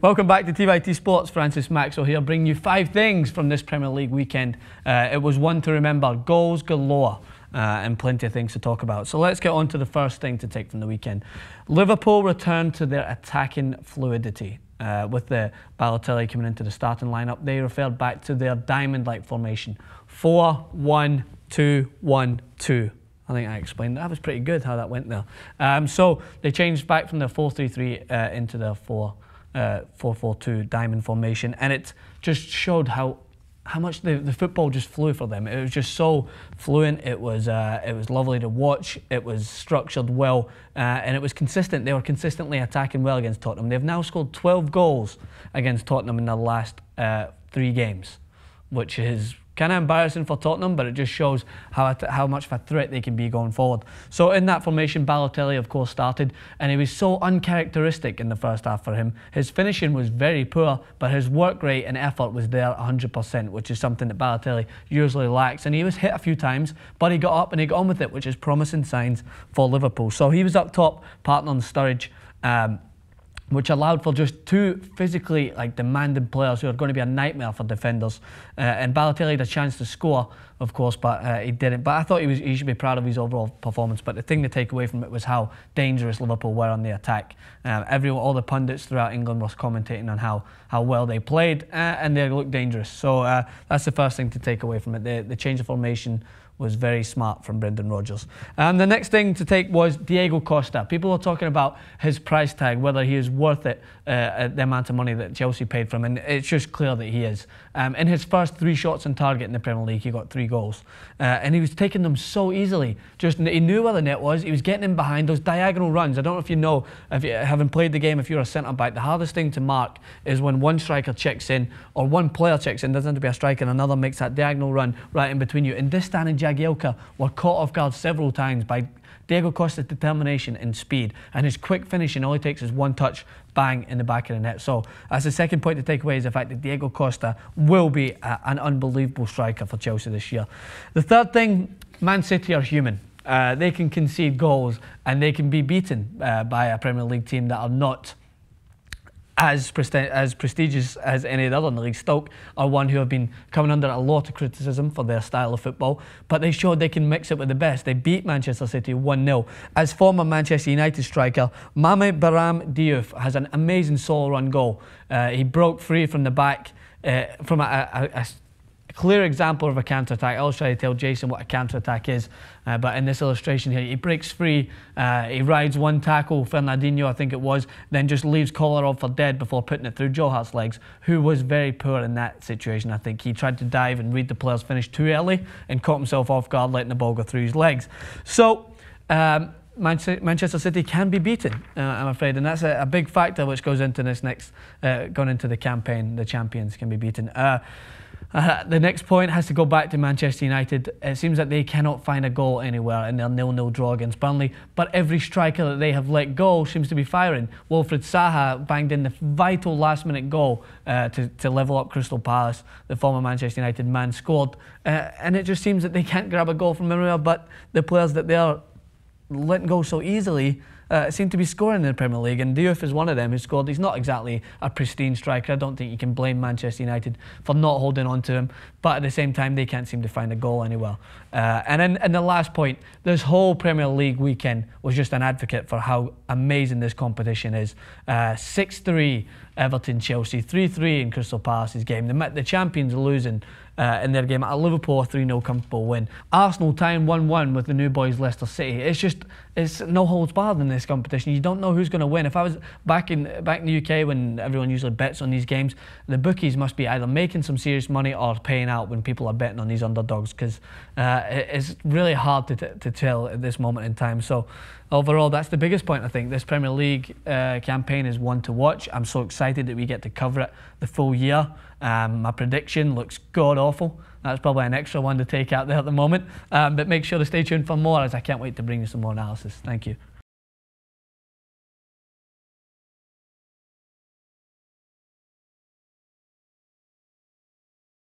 Welcome back to TYT Sports. Francis Maxwell here, bringing you 5 things from this Premier League weekend. It was one to remember, goals galore, and plenty of things to talk about. So let's get on to the first thing to take from the weekend. Liverpool returned to their attacking fluidity. With the Balotelli coming into the starting lineup, they referred back to their diamond-like formation. 4-1-2-1-2. I think I explained that. That was pretty good how that went there. So they changed back from their 4-3-3 into their 4-4-2 diamond formation, and it just showed how much the football just flew for them. It was just so fluent. It was lovely to watch. It was structured well, and it was consistent. They were consistently attacking well against Tottenham. They've now scored 12 goals against Tottenham in their last 3 games, which is kind of embarrassing for Tottenham, but it just shows how much of a threat they can be going forward. So in that formation, Balotelli, of course, started, and he was so uncharacteristic in the first half for him. His finishing was very poor, but his work rate and effort was there 100%, which is something that Balotelli usually lacks. And he was hit a few times, but he got up and he got on with it, which is promising signs for Liverpool. So he was up top, partnering Sturridge, which allowed for just 2 physically demanding players who are going to be a nightmare for defenders. And Balotelli had a chance to score, of course, but he didn't. But I thought he should be proud of his overall performance. But the thing to take away from it was how dangerous Liverpool were on the attack. All the pundits throughout England were commentating on how well they played, and they looked dangerous. So that's the first thing to take away from it. The change of formation was very smart from Brendan Rodgers. The next thing to take was Diego Costa. People are talking about his price tag, whether he is worth it, the amount of money that Chelsea paid for him, and it's just clear that he is. In his first 3 shots on target in the Premier League, he got 3 goals. And he was taking them so easily. He knew where the net was, he was getting in behind those diagonal runs. I don't know if you know, if you haven't played the game, if you're a centre-back, the hardest thing to mark is when one striker checks in, or one player checks in, doesn't have to be a striker, and another makes that diagonal run right in between you. And Distan and Jagielka were caught off guard several times by Diego Costa's determination and speed, and his quick finishing. All he takes is one touch, bang, in the back of the net. So that's the second point to take away, is the fact that Diego Costa will be an unbelievable striker for Chelsea this year. The third thing, Man City are human. They can concede goals and they can be beaten by a Premier League team that are not as prestigious as any of the other in the league. Stoke are one who have been coming under a lot of criticism for their style of football, but they showed they can mix it with the best. They beat Manchester City 1-0. As former Manchester United striker, Mame Baram Diouf has an amazing solo run goal. He broke free from the back from a clear example of a counter-attack. I'll try to tell Jason what a counter-attack is, but in this illustration here, he breaks free, he rides one tackle, Fernandinho I think it was, then just leaves Kolarov for dead before putting it through Joe Hart's legs, who was very poor in that situation. I think he tried to dive and read the player's finish too early and caught himself off guard, letting the ball go through his legs. So Manchester City can be beaten, I'm afraid, and that's a big factor which goes into this next, going into the campaign. The champions can be beaten. The next point has to go back to Manchester United. It seems that they cannot find a goal anywhere in their 0-0 draw against Burnley, but every striker that they have let go seems to be firing. Wilfried Zaha banged in the vital last-minute goal to level up Crystal Palace. The former Manchester United man scored, and it just seems that they can't grab a goal from anywhere, but the players that they are letting go so easily seem to be scoring in the Premier League, and Diouf is one of them who scored. He's not exactly a pristine striker. I don't think you can blame Manchester United for not holding on to him, but at the same time they can't seem to find a goal anywhere. And then the last point, this whole Premier League weekend was just an advocate for how amazing this competition is. 6-3 Everton Chelsea, 3-3 in Crystal Palace's game. The champions losing in their game at Liverpool, a 3-0 comfortable win. Arsenal tying 1-1 with the new boys Leicester City. It's no holds barred in this competition. You don't know who's going to win. If I was back in the UK when everyone usually bets on these games, the bookies must be either making some serious money or paying out when people are betting on these underdogs, because it's really hard to tell at this moment in time. So overall, that's the biggest point. I think this Premier League campaign is one to watch. I'm so excited that we get to cover it the full year. My prediction looks god-awful. That's probably an extra one to take out there at the moment. But make sure to stay tuned for more, as I can't wait to bring you some more analysis. Thank you.